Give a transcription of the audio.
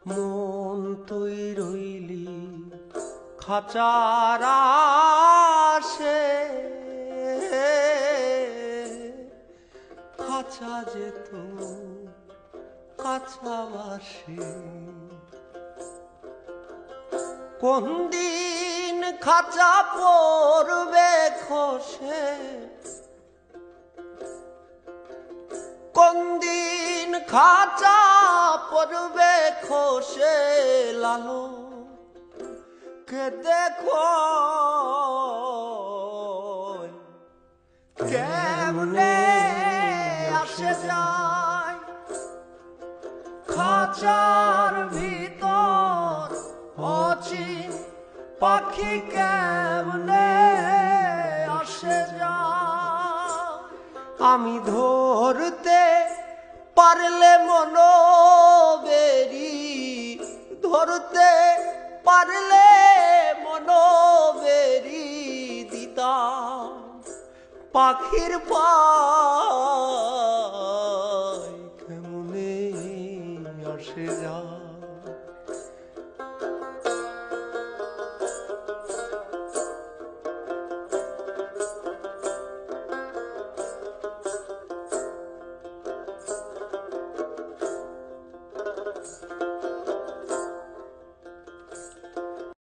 মন তুই রইলি খাঁচার আশে, খাঁচা যেত কাছাবাসে। কোন দিন খাঁচা পড়বে খসে, কোন দিন খাঁচা পড়বে খসে, লালো কে দেখো কেমনে আসে যায় খাঁচার ভিতর অচিন পাখি কেমনে আসে যায়। আমি ধরতে পারলে মনোবেরি, ধরতে পারলে মনোবেরি দিতাম পাখির পা